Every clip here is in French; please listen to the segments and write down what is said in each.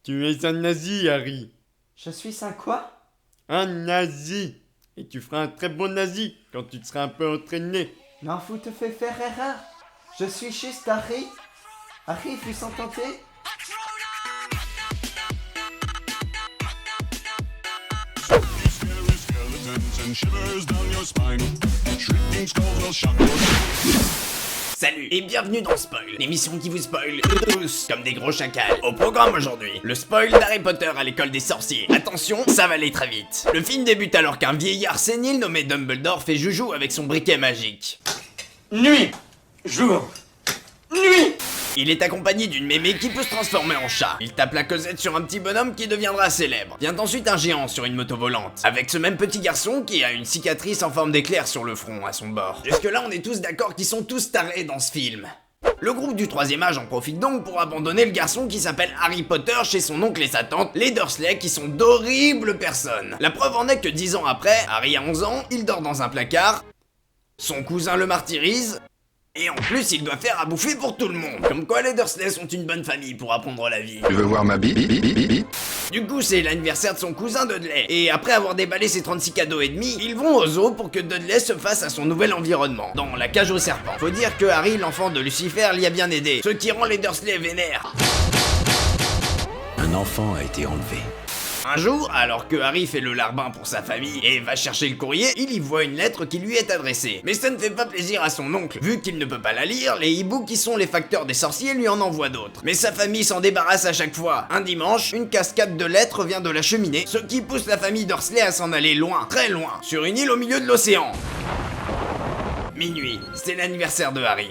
Tu es un nazi, Harry. Je suis un quoi? Un nazi. Et tu feras un très bon nazi quand tu te seras un peu entraîné. Non, vous te faites faire erreur. Je suis juste Harry. Harry fut sans tenter. Salut et bienvenue dans Spoil, l'émission qui vous spoil tous comme des gros chacals. Au programme aujourd'hui, le spoil d'Harry Potter à l'école des sorciers. Attention, ça va aller très vite. Le film débute alors qu'un vieillard sénile nommé Dumbledore fait joujou avec son briquet magique. Nuit, jour, nuit. Il est accompagné d'une mémé qui peut se transformer en chat. Il tape la causette sur un petit bonhomme qui deviendra célèbre. Vient ensuite un géant sur une moto volante, avec ce même petit garçon qui a une cicatrice en forme d'éclair sur le front à son bord. Jusque là on est tous d'accord qu'ils sont tous tarés dans ce film. Le groupe du troisième âge en profite donc pour abandonner le garçon qui s'appelle Harry Potter chez son oncle et sa tante, les Dursley, qui sont d'horribles personnes. La preuve en est que 10 ans après, Harry a 11 ans, il dort dans un placard, son cousin le martyrise, et en plus, il doit faire à bouffer pour tout le monde. Comme quoi, les Dursley sont une bonne famille pour apprendre la vie. Tu veux voir ma bille? Du coup, c'est l'anniversaire de son cousin Dudley. Et après avoir déballé ses 36 cadeaux et demi, ils vont au zoo pour que Dudley se fasse à son nouvel environnement, dans la cage aux serpents. Faut dire que Harry, l'enfant de Lucifer, l'y a bien aidé, ce qui rend les Dursley vénères. Un enfant a été enlevé. Un jour, alors que Harry fait le larbin pour sa famille et va chercher le courrier, il y voit une lettre qui lui est adressée. Mais ça ne fait pas plaisir à son oncle. Vu qu'il ne peut pas la lire, les hiboux qui sont les facteurs des sorciers lui en envoient d'autres. Mais sa famille s'en débarrasse à chaque fois. Un dimanche, une cascade de lettres vient de la cheminée, ce qui pousse la famille Dursley à s'en aller loin, très loin, sur une île au milieu de l'océan. Minuit, c'est l'anniversaire de Harry.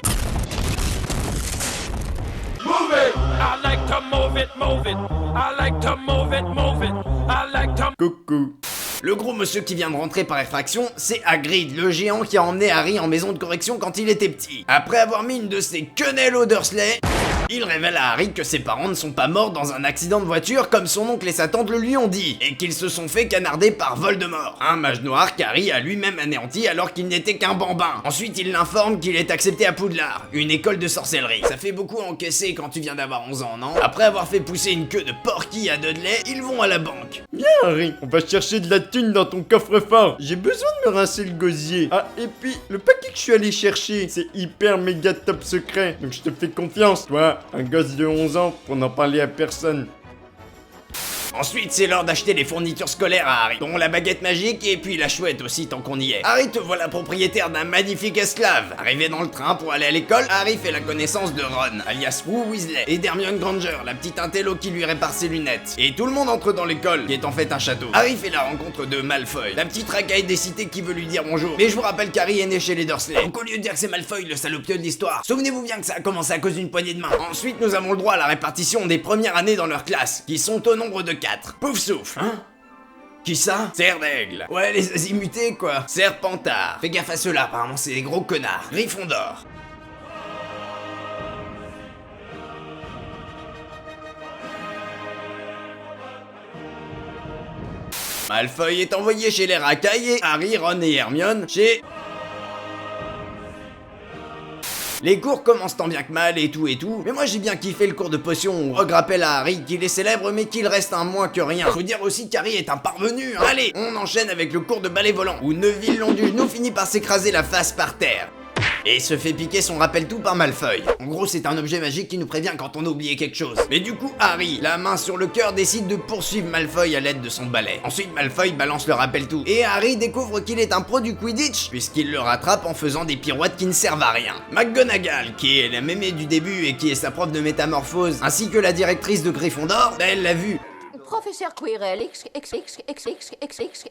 Move it. I like to move it, move it. I like to move it, move it. I like to. Coucou. Le gros monsieur qui vient de rentrer par effraction, c'est Hagrid, le géant qui a emmené Harry en maison de correction quand il était petit. Après avoir mis une de ses quenelles aux Dursley, il révèle à Harry que ses parents ne sont pas morts dans un accident de voiture comme son oncle et sa tante le lui ont dit, et qu'ils se sont fait canarder par Voldemort, un mage noir qu'Harry a lui-même anéanti alors qu'il n'était qu'un bambin. Ensuite, il l'informe qu'il est accepté à Poudlard, une école de sorcellerie. Ça fait beaucoup encaisser quand tu viens d'avoir 11 ans, non? Après avoir fait pousser une queue de porky à Dudley, ils vont à la banque. Viens, Harry, on va chercher de la thune dans ton coffre-fort. J'ai besoin de me rincer le gosier. Ah, et puis, le paquet que je suis allé chercher, c'est hyper méga top secret. Donc je te fais confiance, toi, un gosse de 11 ans, pour n'en parler à personne. Ensuite, c'est l'heure d'acheter les fournitures scolaires à Harry, dont la baguette magique et puis la chouette aussi tant qu'on y est. Harry te voilà propriétaire d'un magnifique esclave. Arrivé dans le train pour aller à l'école, Harry fait la connaissance de Ron, alias Wu Weasley, et d'Hermione Granger, la petite intello qui lui répare ses lunettes. Et tout le monde entre dans l'école, qui est en fait un château. Harry fait la rencontre de Malfoy, la petite racaille des cités qui veut lui dire bonjour. Mais je vous rappelle qu'Harry est né chez les Dursley. Donc au lieu de dire que c'est Malfoy le salopieux de l'histoire, souvenez-vous bien que ça a commencé à cause d'une poignée de main. Ensuite, nous avons le droit à la répartition des premières années dans leur classe, qui sont au nombre de 4. Pouf souffle, hein? Qui ça? Serre d'aigle. Ouais, les azimutés, quoi. Serpentard. Fais gaffe à ceux-là, apparemment c'est des gros connards. Gryffondor. Malfoy est envoyé chez les racailles et Harry, Ron et Hermione chez... Les cours commencent tant bien que mal et tout, mais moi j'ai bien kiffé le cours de potion où Rogue rappelle à Harry qu'il est célèbre mais qu'il reste un moins que rien. Faut dire aussi qu'Harry est un parvenu, hein. Allez, on enchaîne avec le cours de balai volant, où Neville long du genou finit par s'écraser la face par terre. Et se fait piquer son rappel-tout par Malfoy. En gros, c'est un objet magique qui nous prévient quand on a oublié quelque chose. Mais du coup, Harry, la main sur le cœur, décide de poursuivre Malfoy à l'aide de son balai. Ensuite, Malfoy balance le rappel-tout. Et Harry découvre qu'il est un pro du Quidditch, puisqu'il le rattrape en faisant des pirouettes qui ne servent à rien. McGonagall, qui est la mémé du début et qui est sa prof de métamorphose, ainsi que la directrice de Gryffondor, elle l'a vu. Professeur Quirrell,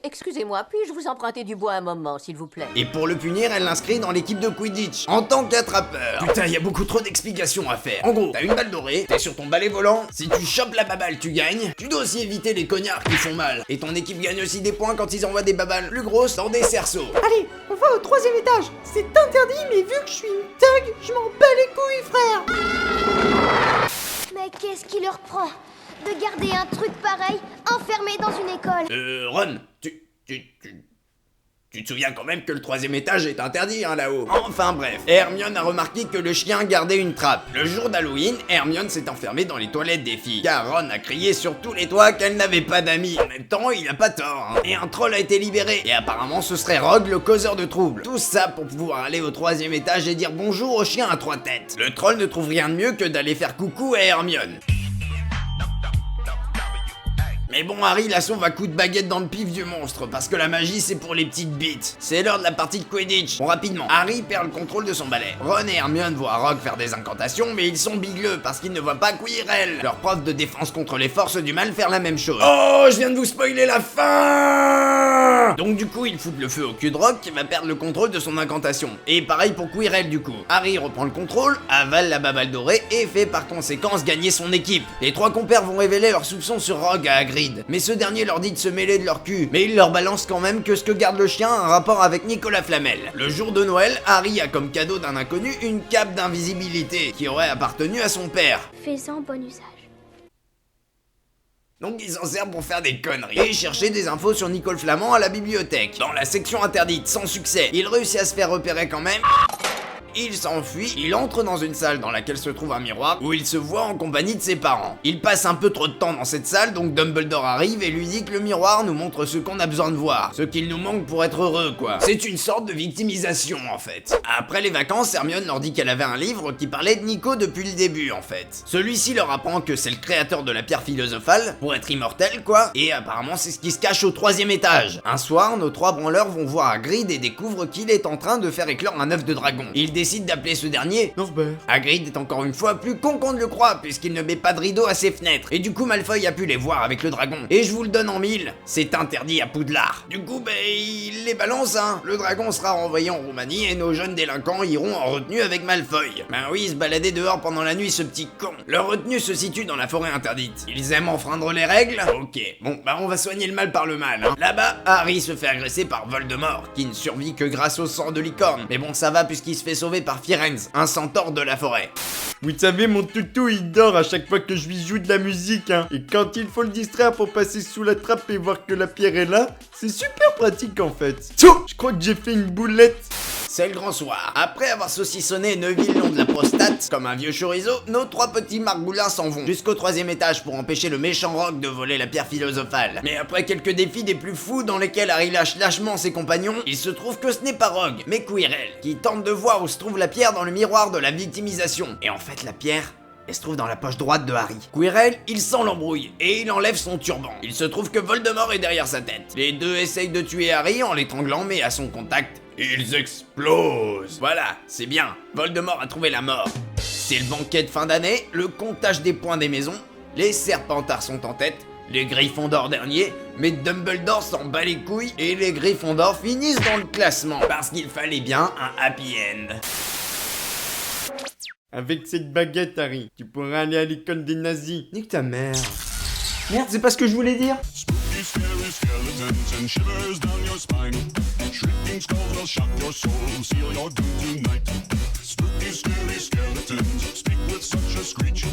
excusez-moi, puis-je vous emprunter du bois un moment, s'il vous plaît? Et pour le punir, elle l'inscrit dans l'équipe de Quidditch, en tant qu'attrapeur. Putain, y a beaucoup trop d'explications à faire. En gros, t'as une balle dorée, t'es sur ton balai volant, si tu chopes la baballe, tu gagnes. Tu dois aussi éviter les cognards qui font mal. Et ton équipe gagne aussi des points quand ils envoient des babales plus grosses dans des cerceaux. Allez, on va au 3e étage. C'est interdit, mais vu que je suis une thug, je m'en bats les couilles, frère. Mais qu'est-ce qui leur prend de garder un truc pareil enfermé dans une école? Ron, Tu te souviens quand même que le 3e étage est interdit, hein, là-haut. Enfin bref, Hermione a remarqué que le chien gardait une trappe. Le jour d'Halloween, Hermione s'est enfermée dans les toilettes des filles, car Ron a crié sur tous les toits qu'elle n'avait pas d'amis. En même temps, il a pas tort, hein. Et un troll a été libéré, et apparemment ce serait Rogue, le causeur de troubles. Tout ça pour pouvoir aller au 3e étage et dire bonjour au chien à 3 têtes. Le troll ne trouve rien de mieux que d'aller faire coucou à Hermione. Mais bon, Harry la sauve à coups de baguette dans le pif du monstre, parce que la magie c'est pour les petites bites. C'est l'heure de la partie de Quidditch. Bon, rapidement, Harry perd le contrôle de son balai. Ron et Hermione voient Rogue faire des incantations, mais ils sont bigleux parce qu'ils ne voient pas Quirrell, leur prof de défense contre les forces du mal, faire la même chose. Oh, je viens de vous spoiler la fin. Donc du coup, ils foutent le feu au cul de Rogue qui va perdre le contrôle de son incantation. Et pareil pour Quirrell du coup. Harry reprend le contrôle, avale la babale dorée et fait par conséquence gagner son équipe. Les 3 compères vont révéler leurs soupçons sur Rogue à Hagrid. Mais ce dernier leur dit de se mêler de leur cul. Mais il leur balance quand même que ce que garde le chien a un rapport avec Nicolas Flamel. Le jour de Noël, Harry a comme cadeau d'un inconnu une cape d'invisibilité qui aurait appartenu à son père. Fais-en bon usage. Donc il s'en sert pour faire des conneries et chercher des infos sur Nicole Flamand à la bibliothèque. Dans la section interdite, sans succès, il réussit à se faire repérer quand même. Il s'enfuit, il entre dans une salle dans laquelle se trouve un miroir où il se voit en compagnie de ses parents. Il passe un peu trop de temps dans cette salle, donc Dumbledore arrive et lui dit que le miroir nous montre ce qu'on a besoin de voir, ce qu'il nous manque pour être heureux quoi. C'est une sorte de victimisation en fait. Après les vacances, Hermione leur dit qu'elle avait un livre qui parlait de Nico depuis le début en fait. Celui-ci leur apprend que c'est le créateur de la pierre philosophale, pour être immortel quoi, et apparemment c'est ce qui se cache au 3e étage. Un soir, nos 3 branleurs vont voir Hagrid et découvrent qu'il est en train de faire éclore un œuf de dragon. Ils décident d'appeler ce dernier Norbert. Hagrid est encore une fois plus con qu'on ne le croit puisqu'il ne met pas de rideau à ses fenêtres et du coup Malfoy a pu les voir avec le dragon. Et je vous le donne en 1000, c'est interdit à Poudlard. Du coup il les balance hein. Le dragon sera renvoyé en Roumanie et nos jeunes délinquants iront en retenue avec Malfoy. Ben oui, il se baladait dehors pendant la nuit ce petit con. Leur retenue se situe dans la forêt interdite. Ils aiment enfreindre les règles. Ok, bon bah on va soigner le mal par le mal hein. Là-bas, Harry se fait agresser par Voldemort qui ne survit que grâce au sang de licorne. Mais bon ça va puisqu'il se fait sauver par Firenze, un centaure de la forêt. Vous savez, mon toutou, il dort à chaque fois que je lui joue de la musique, hein. Et quand il faut le distraire pour passer sous la trappe et voir que la pierre est là, c'est super pratique en fait. Je crois que j'ai fait une boulette. C'est le grand soir. Après avoir saucissonné Neville le long de la prostate, comme un vieux chorizo, nos 3 petits margoulins s'en vont jusqu'au 3e étage pour empêcher le méchant Rogue de voler la pierre philosophale. Mais après quelques défis des plus fous dans lesquels Harry lâche lâchement ses compagnons, il se trouve que ce n'est pas Rogue, mais Quirrell, qui tente de voir où se trouve la pierre dans le miroir de la victimisation. Et en fait, la pierre, elle se trouve dans la poche droite de Harry. Quirrell, il sent l'embrouille et il enlève son turban. Il se trouve que Voldemort est derrière sa tête. Les deux essayent de tuer Harry en l'étranglant, mais à son contact, ils explosent. Voilà, c'est bien. Voldemort a trouvé la mort. C'est le banquet de fin d'année, le comptage des points des maisons. Les Serpentards sont en tête, les Gryffondors derniers, mais Dumbledore s'en bat les couilles et les Gryffondors finissent dans le classement parce qu'il fallait bien un happy end. Avec cette baguette, Harry, tu pourras aller à l'école des nazis. Nique ta mère. Merde, c'est pas ce que je voulais dire. Spooky, scary skeletons and shivers down your spine. Shrieking skulls will shock your soul, seal your doom tonight. Spooky, scary skeletons speak with such a screech.